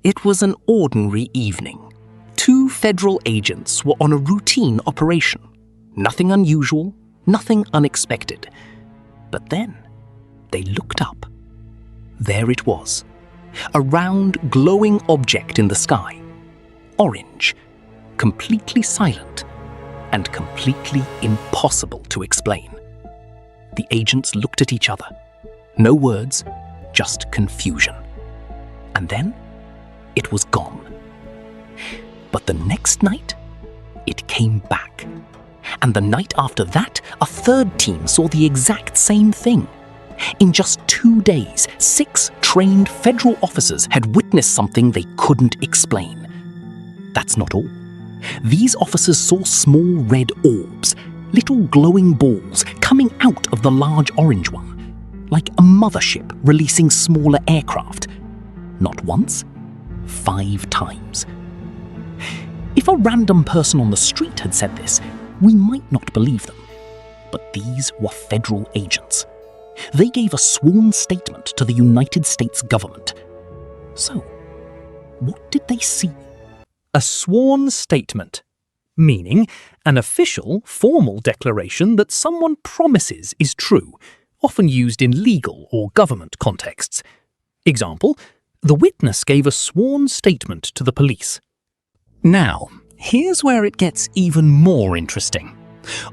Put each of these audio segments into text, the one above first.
It was an ordinary evening. 2 federal agents were on a routine operation. Nothing unusual, nothing unexpected. But then, they looked up. There it was. A round, glowing object in the sky. Orange, completely silent, and completely impossible to explain. The agents looked at each other. No words, just confusion. And then, it was gone. But the next night, it came back. And the night after that, a third team saw the exact same thing. In just 2 days, 6 trained federal officers had witnessed something they couldn't explain. That's not all. These officers saw small red orbs, little glowing balls coming out of the large orange one, like a mothership releasing smaller aircraft. Not once, 5 times. If a random person on the street had said this, we might not believe them. But these were federal agents. They gave a sworn statement to the United States government. So, what did they see? A sworn statement, meaning an official, formal declaration that someone promises is true, often used in legal or government contexts. Example, the witness gave a sworn statement to the police. Now, here's where it gets even more interesting.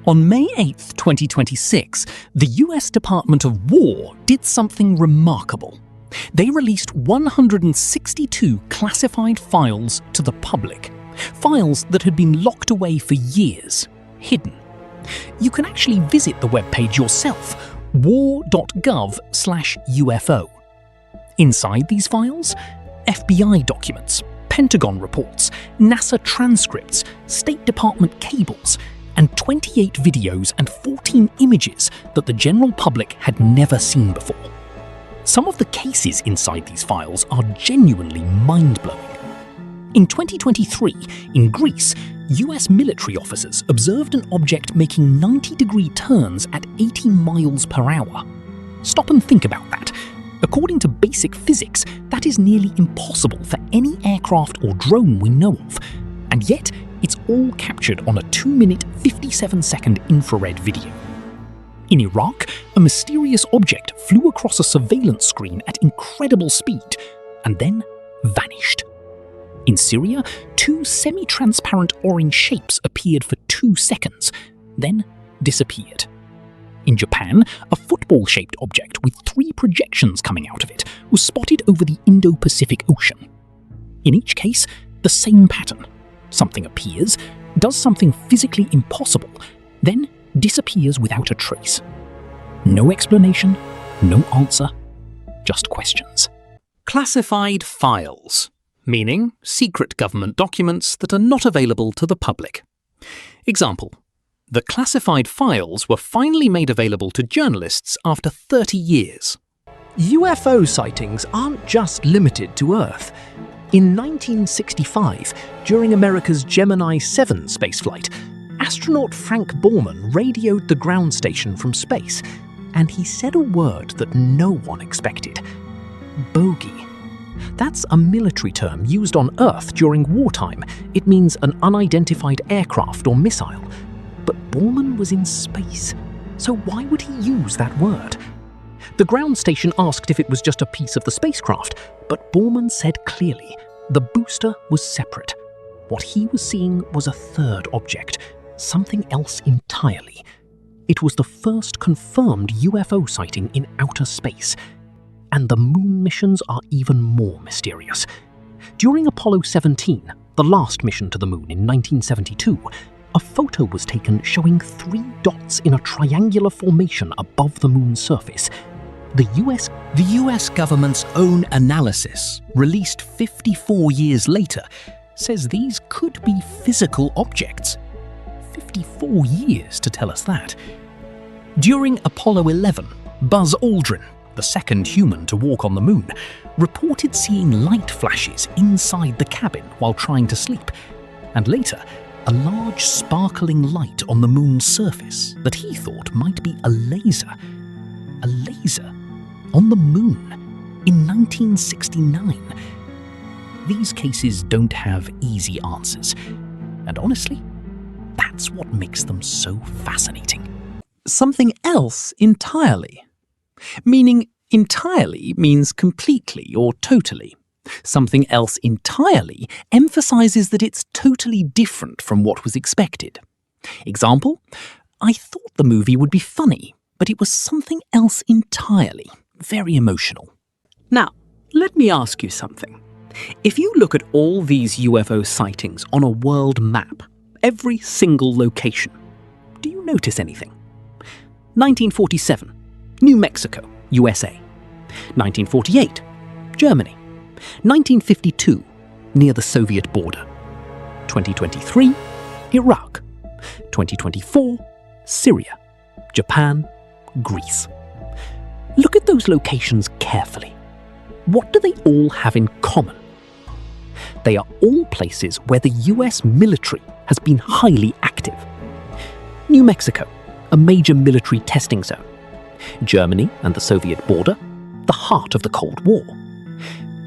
On May 8, 2026, the US Department of War did something remarkable. They released 162 classified files to the public, files that had been locked away for years, hidden. You can actually visit the webpage yourself, war.gov/UFO. Inside these files, FBI documents, Pentagon reports, NASA transcripts, State Department cables, and 28 videos and 14 images that the general public had never seen before. Some of the cases inside these files are genuinely mind-blowing. In 2023, in Greece, US military officers observed an object making 90-degree turns at 80 miles per hour. Stop and think about that. According to basic physics, that is nearly impossible for any aircraft or drone we know of, and yet it's all captured on a 2-minute, 57-second infrared video. In Iraq, a mysterious object flew across a surveillance screen at incredible speed, and then vanished. In Syria, 2 semi-transparent orange shapes appeared for 2 seconds, then disappeared. In Japan, a football-shaped object with 3 projections coming out of it was spotted over the Indo-Pacific Ocean. In each case, the same pattern. Something appears, does something physically impossible, then disappears without a trace. No explanation, no answer, just questions. Classified files, meaning secret government documents that are not available to the public. Example, the classified files were finally made available to journalists after 30 years. UFO sightings aren't just limited to Earth. In 1965, during America's Gemini 7 spaceflight, astronaut Frank Borman radioed the ground station from space, and he said a word that no one expected. Bogey. That's a military term used on Earth during wartime. It means an unidentified aircraft or missile. But Borman was in space, so why would he use that word? The ground station asked if it was just a piece of the spacecraft, but Borman said clearly the booster was separate. What he was seeing was a third object, something else entirely. It was the first confirmed UFO sighting in outer space. And the moon missions are even more mysterious. During Apollo 17, the last mission to the moon in 1972, a photo was taken showing 3 dots in a triangular formation above the moon's surface. The US government's own analysis, released 54 years later, says these could be physical objects. 54 years to tell us that. During Apollo 11, Buzz Aldrin, the second human to walk on the moon, reported seeing light flashes inside the cabin while trying to sleep, and later, a large sparkling light on the moon's surface that he thought might be a laser. A laser on the moon in 1969. these cases don't have easy answers. And honestly, that's what makes them so fascinating. Something else entirely. Meaning entirely means completely or totally. Something else entirely emphasizes that it's totally different from what was expected. Example, I thought the movie would be funny, but it was something else entirely. Very emotional. Now, let me ask you something. If you look at all these UFO sightings on a world map, every single location, do you notice anything? 1947, New Mexico, USA. 1948, Germany. 1952, near the Soviet border. 2023, Iraq. 2024, Syria, Japan, Greece. Look at those locations carefully. What do they all have in common? They are all places where the US military has been highly active. New Mexico, a major military testing zone. Germany and the Soviet border, the heart of the Cold War.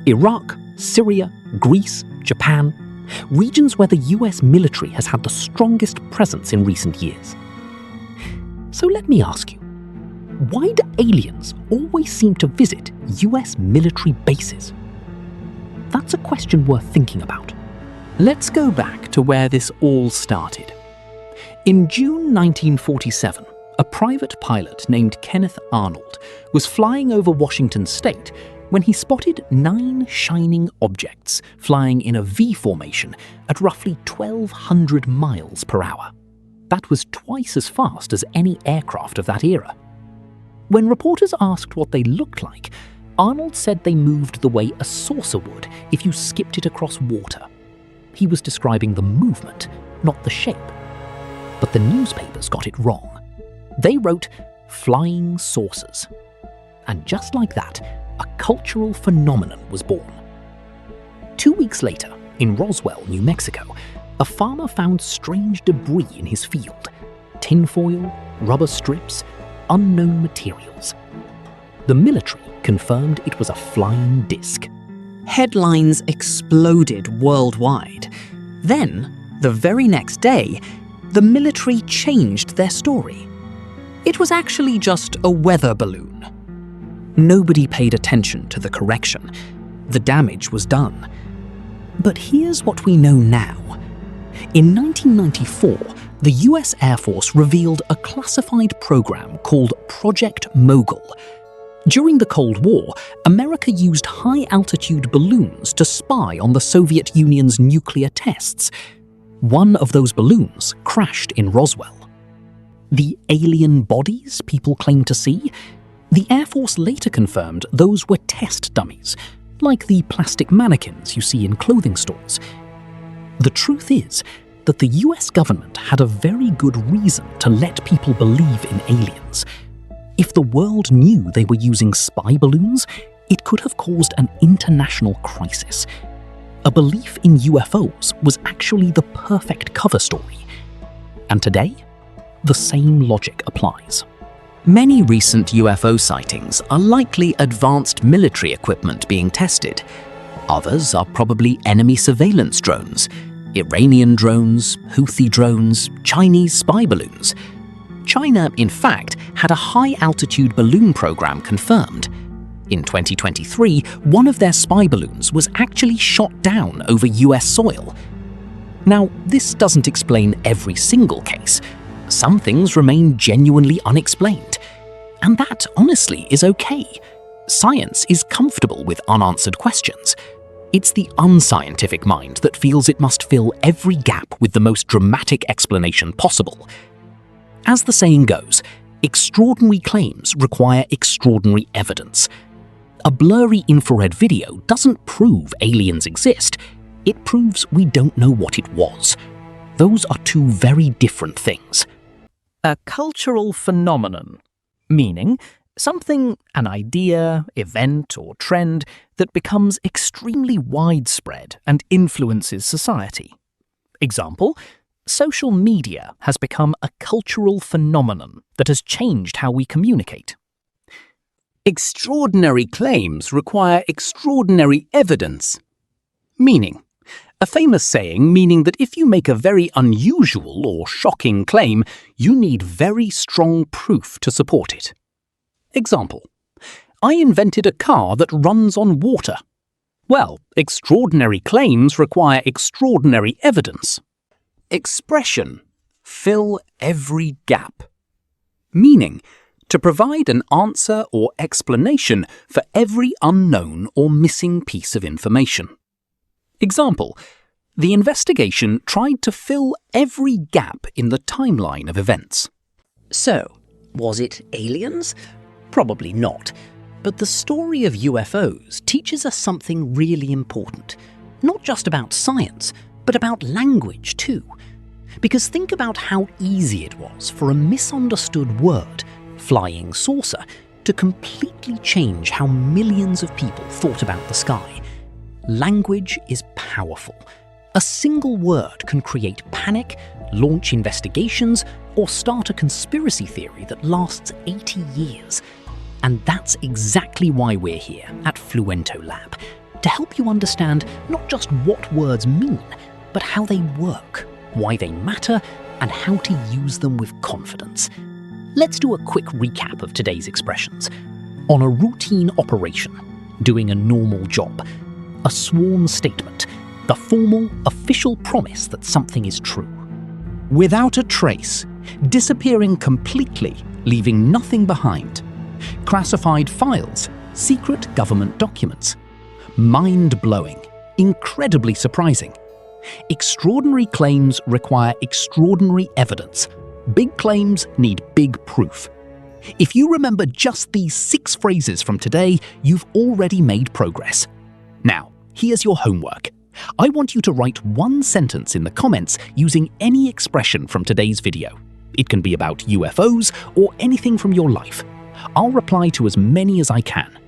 Iraq, Syria, Greece, Japan, regions where the US military has had the strongest presence in recent years. So let me ask you, why do aliens always seem to visit US military bases? That's a question worth thinking about. Let's go back to where this all started. In June 1947, a private pilot named Kenneth Arnold was flying over Washington state when he spotted 9 shining objects flying in a V formation at roughly 1,200 miles per hour. That was twice as fast as any aircraft of that era. When reporters asked what they looked like, Arnold said they moved the way a saucer would if you skipped it across water. He was describing the movement, not the shape. But the newspapers got it wrong. They wrote flying saucers. And just like that, a cultural phenomenon was born. 2 weeks later, in Roswell, New Mexico, a farmer found strange debris in his field. Tinfoil, rubber strips, unknown materials. The military confirmed it was a flying disc. Headlines exploded worldwide. Then, the very next day, the military changed their story. It was actually just a weather balloon. Nobody paid attention to the correction. The damage was done. But here's what we know now. In 1994, the US Air Force revealed a classified program called Project Mogul. During the Cold War, America used high-altitude balloons to spy on the Soviet Union's nuclear tests. One of those balloons crashed in Roswell. The alien bodies people claim to see? The Air Force later confirmed those were test dummies, like the plastic mannequins you see in clothing stores. The truth is that the US government had a very good reason to let people believe in aliens. If the world knew they were using spy balloons, it could have caused an international crisis. A belief in UFOs was actually the perfect cover story. And today, the same logic applies. Many recent UFO sightings are likely advanced military equipment being tested. Others are probably enemy surveillance drones, Iranian drones, Houthi drones, Chinese spy balloons. China, in fact, had a high-altitude balloon program confirmed. In 2023, one of their spy balloons was actually shot down over US soil. Now, this doesn't explain every single case. Some things remain genuinely unexplained. And that, honestly, is okay. Science is comfortable with unanswered questions. It's the unscientific mind that feels it must fill every gap with the most dramatic explanation possible. As the saying goes, extraordinary claims require extraordinary evidence. A blurry infrared video doesn't prove aliens exist. It proves we don't know what it was. Those are two very different things. A cultural phenomenon, meaning something, an idea, event, or trend that becomes extremely widespread and influences society. Example, social media has become a cultural phenomenon that has changed how we communicate. Extraordinary claims require extraordinary evidence. Meaning. A famous saying meaning that if you make a very unusual or shocking claim, you need very strong proof to support it. Example. I invented a car that runs on water. Well, extraordinary claims require extraordinary evidence. Expression. Fill every gap. Meaning. To provide an answer or explanation for every unknown or missing piece of information. Example. The investigation tried to fill every gap in the timeline of events. So, was it aliens? Probably not. But the story of UFOs teaches us something really important. Not just about science, but about language too. Because think about how easy it was for a misunderstood word, flying saucer, to completely change how millions of people thought about the sky. Language is powerful. A single word can create panic, launch investigations, or start a conspiracy theory that lasts 80 years. And that's exactly why we're here at FluentoLab, to help you understand not just what words mean, but how they work, why they matter, and how to use them with confidence. Let's do a quick recap of today's expressions. On a routine operation, doing a normal job, a sworn statement, the formal, official promise that something is true. Without a trace, disappearing completely, leaving nothing behind. Classified files, secret government documents. Mind-blowing, incredibly surprising. Extraordinary claims require extraordinary evidence. Big claims need big proof. If you remember just these 6 phrases from today, you've already made progress. Now, here's your homework. I want you to write one sentence in the comments using any expression from today's video. It can be about UFOs or anything from your life. I'll reply to as many as I can.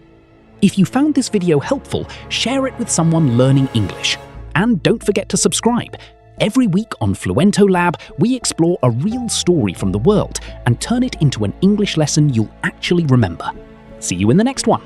If you found this video helpful, share it with someone learning English. And don't forget to subscribe. Every week on FluentoLab, we explore a real story from the world and turn it into an English lesson you'll actually remember. See you in the next one.